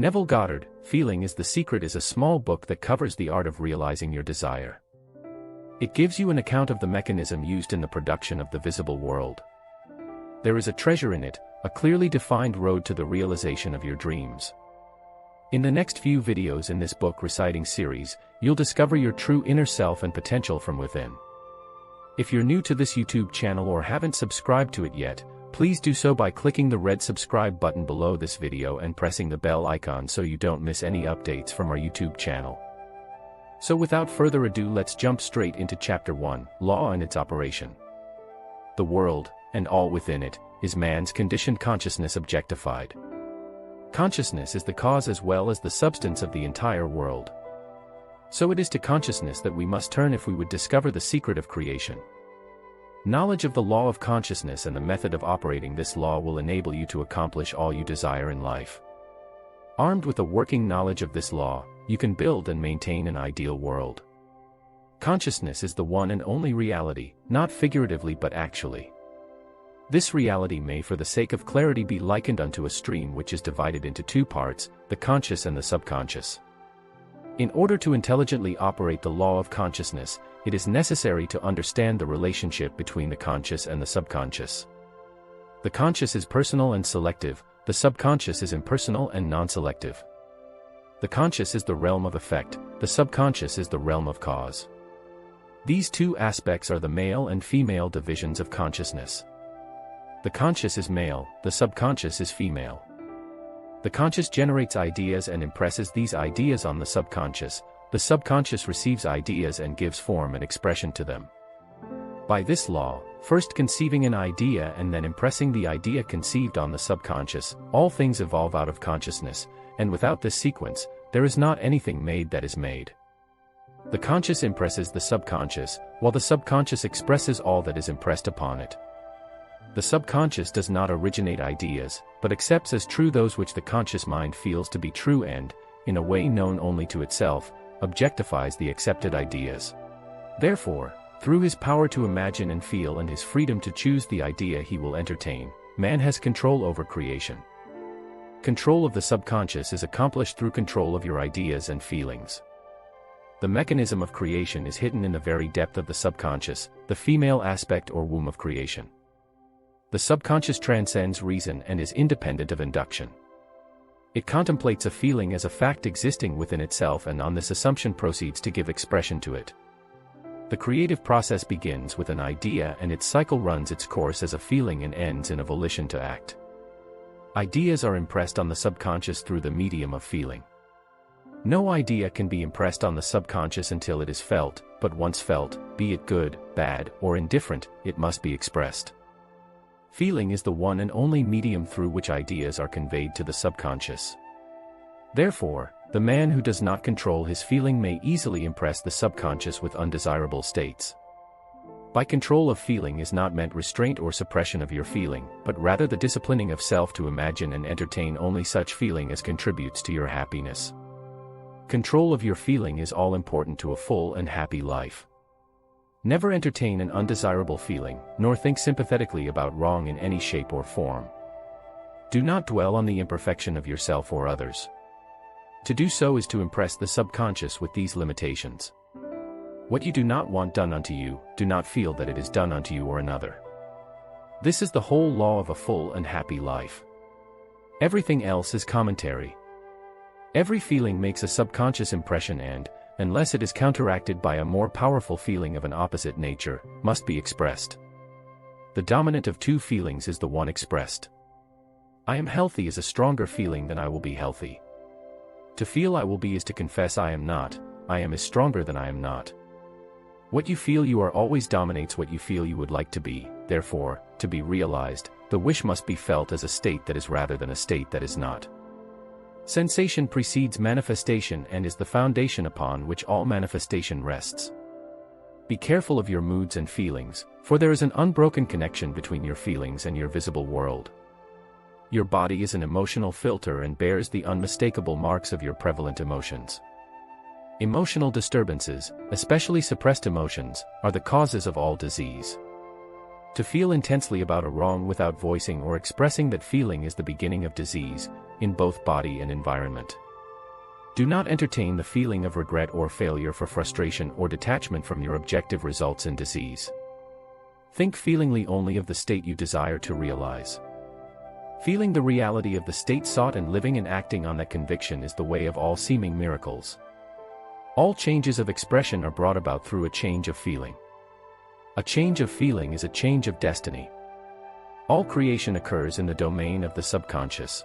Neville Goddard, Feeling is the Secret is a small book that covers the art of realizing your desire. It gives you an account of the mechanism used in the production of the visible world. There is a treasure in it, a clearly defined road to the realization of your dreams. In the next few videos in this book reciting series, you'll discover your true inner self and potential from within. If you're new to this YouTube channel or haven't subscribed to it yet, please do so by clicking the red subscribe button below this video and pressing the bell icon so you don't miss any updates from our YouTube channel. So without further ado, let's jump straight into Chapter 1, Law and its Operation. The world, and all within it, is man's conditioned consciousness objectified. Consciousness is the cause as well as the substance of the entire world. So it is to consciousness that we must turn if we would discover the secret of creation. Knowledge of the law of consciousness and the method of operating this law will enable you to accomplish all you desire in life. Armed with a working knowledge of this law, you can build and maintain an ideal world. Consciousness is the one and only reality, not figuratively but actually. This reality may for the sake of clarity be likened unto a stream which is divided into two parts, the conscious and the subconscious. In order to intelligently operate the law of consciousness, it is necessary to understand the relationship between the conscious and the subconscious. The conscious is personal and selective, the subconscious is impersonal and non-selective. The conscious is the realm of effect, the subconscious is the realm of cause. These two aspects are the male and female divisions of consciousness. The conscious is male, the subconscious is female. The conscious generates ideas and impresses these ideas on the subconscious receives ideas and gives form and expression to them. By this law, first conceiving an idea and then impressing the idea conceived on the subconscious, all things evolve out of consciousness, and without this sequence, there is not anything made that is made. The conscious impresses the subconscious, while the subconscious expresses all that is impressed upon it. The subconscious does not originate ideas, but accepts as true those which the conscious mind feels to be true and, in a way known only to itself, objectifies the accepted ideas. Therefore, through his power to imagine and feel and his freedom to choose the idea he will entertain, man has control over creation. Control of the subconscious is accomplished through control of your ideas and feelings. The mechanism of creation is hidden in the very depth of the subconscious, the female aspect or womb of creation. The subconscious transcends reason and is independent of induction. It contemplates a feeling as a fact existing within itself and on this assumption proceeds to give expression to it. The creative process begins with an idea and its cycle runs its course as a feeling and ends in a volition to act. Ideas are impressed on the subconscious through the medium of feeling. No idea can be impressed on the subconscious until it is felt, but once felt, be it good, bad, or indifferent, it must be expressed. Feeling is the one and only medium through which ideas are conveyed to the subconscious. Therefore, the man who does not control his feeling may easily impress the subconscious with undesirable states. By control of feeling is not meant restraint or suppression of your feeling, but rather the disciplining of self to imagine and entertain only such feeling as contributes to your happiness. Control of your feeling is all important to a full and happy life. Never entertain an undesirable feeling, nor think sympathetically about wrong in any shape or form. Do not dwell on the imperfection of yourself or others. To do so is to impress the subconscious with these limitations. What you do not want done unto you, do not feel that it is done unto you or another. This is the whole law of a full and happy life. Everything else is commentary. Every feeling makes a subconscious impression and, unless it is counteracted by a more powerful feeling of an opposite nature, must be expressed. The dominant of two feelings is the one expressed. I am healthy is a stronger feeling than I will be healthy. To feel I will be is to confess I am not, I am is stronger than I am not. What you feel you are always dominates what you feel you would like to be, therefore, to be realized, the wish must be felt as a state that is rather than a state that is not. Sensation precedes manifestation and is the foundation upon which all manifestation rests. Be careful of your moods and feelings, for there is an unbroken connection between your feelings and your visible world. Your body is an emotional filter and bears the unmistakable marks of your prevalent emotions. Emotional disturbances, especially suppressed emotions, are the causes of all disease. To feel intensely about a wrong without voicing or expressing that feeling is the beginning of disease, in both body and environment. Do not entertain the feeling of regret or failure, for frustration or detachment from your objective results in disease. Think feelingly only of the state you desire to realize. Feeling the reality of the state sought and living and acting on that conviction is the way of all seeming miracles. All changes of expression are brought about through a change of feeling. A change of feeling is a change of destiny. All creation occurs in the domain of the subconscious.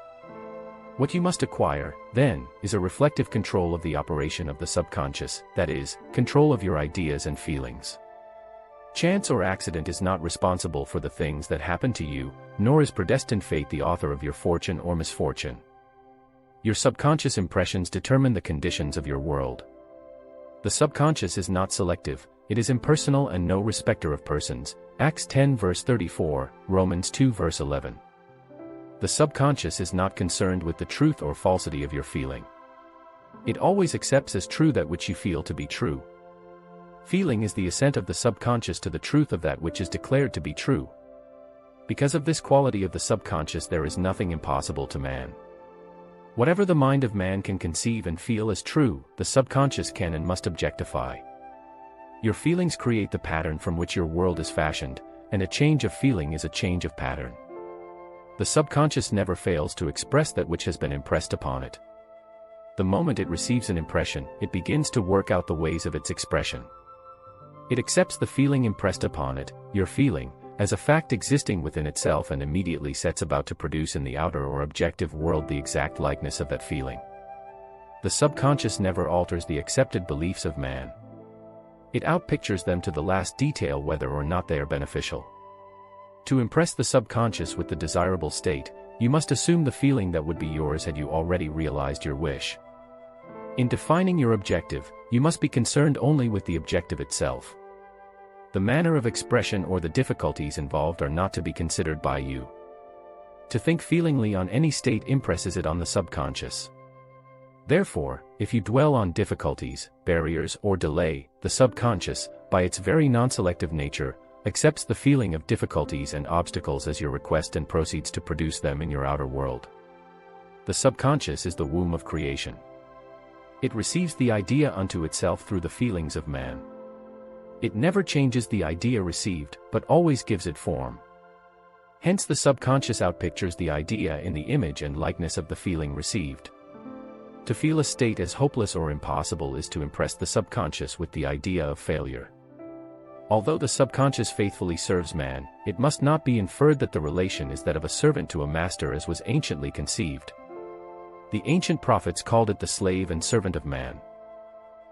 What you must acquire, then, is a reflective control of the operation of the subconscious, that is, control of your ideas and feelings. Chance or accident is not responsible for the things that happen to you, nor is predestined fate the author of your fortune or misfortune. Your subconscious impressions determine the conditions of your world. The subconscious is not selective, it is impersonal and no respecter of persons, Acts 10 verse 34, Romans 2 verse 11. The subconscious is not concerned with the truth or falsity of your feeling. It always accepts as true that which you feel to be true. Feeling is the assent of the subconscious to the truth of that which is declared to be true. Because of this quality of the subconscious, there is nothing impossible to man. Whatever the mind of man can conceive and feel as true, the subconscious can and must objectify. Your feelings create the pattern from which your world is fashioned, and a change of feeling is a change of pattern. The subconscious never fails to express that which has been impressed upon it. The moment it receives an impression, it begins to work out the ways of its expression. It accepts the feeling impressed upon it, your feeling, as a fact existing within itself, and immediately sets about to produce in the outer or objective world the exact likeness of that feeling. The subconscious never alters the accepted beliefs of man. It outpictures them to the last detail, whether or not they are beneficial. To impress the subconscious with the desirable state, you must assume the feeling that would be yours had you already realized your wish. In defining your objective, you must be concerned only with the objective itself. The manner of expression or the difficulties involved are not to be considered by you. To think feelingly on any state impresses it on the subconscious. Therefore, if you dwell on difficulties, barriers, or delay, the subconscious, by its very non-selective nature, accepts the feeling of difficulties and obstacles as your request and proceeds to produce them in your outer world. The subconscious is the womb of creation. It receives the idea unto itself through the feelings of man. It never changes the idea received, but always gives it form. Hence the subconscious outpictures the idea in the image and likeness of the feeling received. To feel a state as hopeless or impossible is to impress the subconscious with the idea of failure. Although the subconscious faithfully serves man, it must not be inferred that the relation is that of a servant to a master as was anciently conceived. The ancient prophets called it the slave and servant of man.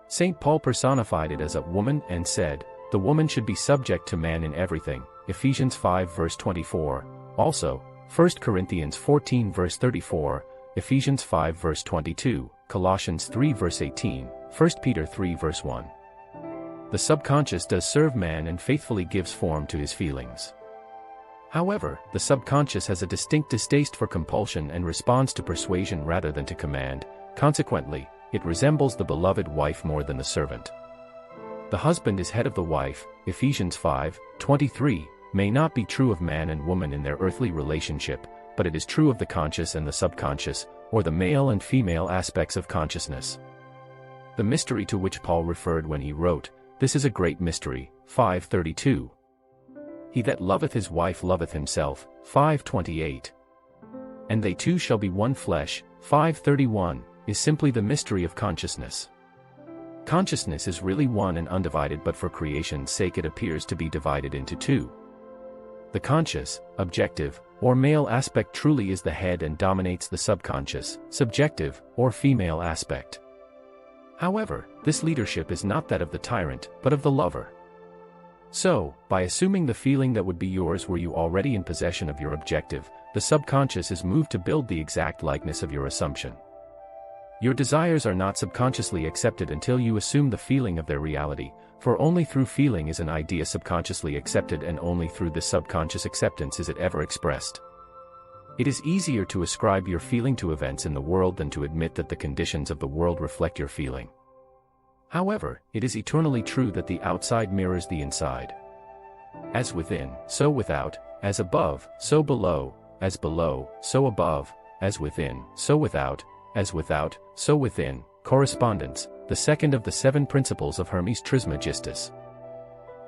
St. Paul personified it as a woman and said, the woman should be subject to man in everything, Ephesians 5 verse 24, also, 1 Corinthians 14 verse 34, Ephesians 5 verse 22, Colossians 3 verse 18, 1 Peter 3 verse 1. The subconscious does serve man and faithfully gives form to his feelings. However, the subconscious has a distinct distaste for compulsion and responds to persuasion rather than to command. Consequently, it resembles the beloved wife more than the servant. The husband is head of the wife, Ephesians 5:23, may not be true of man and woman in their earthly relationship, but it is true of the conscious and the subconscious, or the male and female aspects of consciousness. The mystery to which Paul referred when he wrote, "This is a great mystery," 5:32. "He that loveth his wife loveth himself," 5:28. "And they two shall be one flesh," 5:31, is simply the mystery of consciousness. Consciousness is really one and undivided, but for creation's sake it appears to be divided into two. The conscious, objective, or male aspect truly is the head and dominates the subconscious, subjective, or female aspect. However, this leadership is not that of the tyrant, but of the lover. So, by assuming the feeling that would be yours were you already in possession of your objective, the subconscious is moved to build the exact likeness of your assumption. Your desires are not subconsciously accepted until you assume the feeling of their reality, for only through feeling is an idea subconsciously accepted, and only through this subconscious acceptance is it ever expressed. It is easier to ascribe your feeling to events in the world than to admit that the conditions of the world reflect your feeling. However, it is eternally true that the outside mirrors the inside. As within, so without, as above, so below, as below, so above, as within, so without, as without, so within. Correspondence, the second of the 7 principles of Hermes Trismegistus.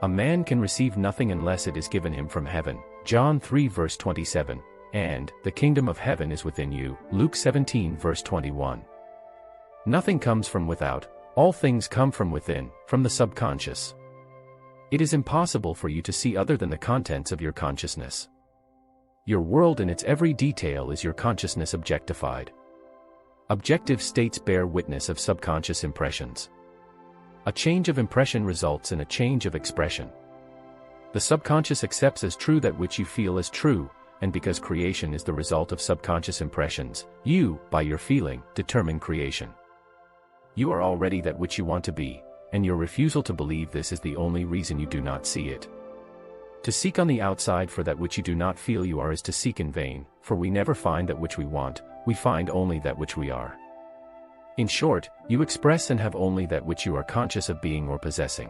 A man can receive nothing unless it is given him from heaven, John 3 verse 27, and, the kingdom of heaven is within you, Luke 17 verse 21. Nothing comes from without, all things come from within, from the subconscious. It is impossible for you to see other than the contents of your consciousness. Your world in its every detail is your consciousness objectified. Objective states bear witness of subconscious impressions. A change of impression results in a change of expression. The subconscious accepts as true that which you feel as true, and because creation is the result of subconscious impressions, you, by your feeling, determine creation. You are already that which you want to be, and your refusal to believe this is the only reason you do not see it. To seek on the outside for that which you do not feel you are is to seek in vain, for we never find that which we want, we find only that which we are. In short, you express and have only that which you are conscious of being or possessing.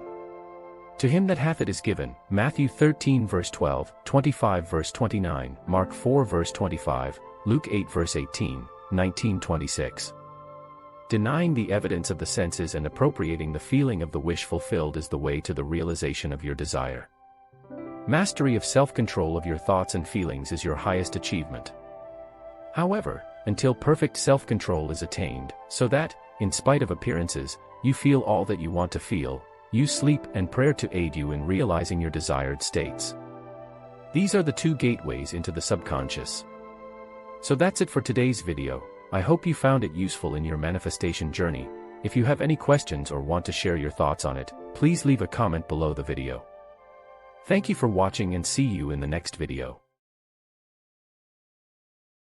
To him that hath it is given, Matthew 13 verse 12, 25 verse 29, Mark 4 verse 25, Luke 8 verse 18, 19:26. Denying the evidence of the senses and appropriating the feeling of the wish fulfilled is the way to the realization of your desire. Mastery of self-control of your thoughts and feelings is your highest achievement. However, until perfect self-control is attained, so that, in spite of appearances, you feel all that you want to feel, use sleep and prayer to aid you in realizing your desired states. These are the 2 gateways into the subconscious. So that's it for today's video. I hope you found it useful in your manifestation journey. If you have any questions or want to share your thoughts on it, please leave a comment below the video. Thank you for watching and see you in the next video.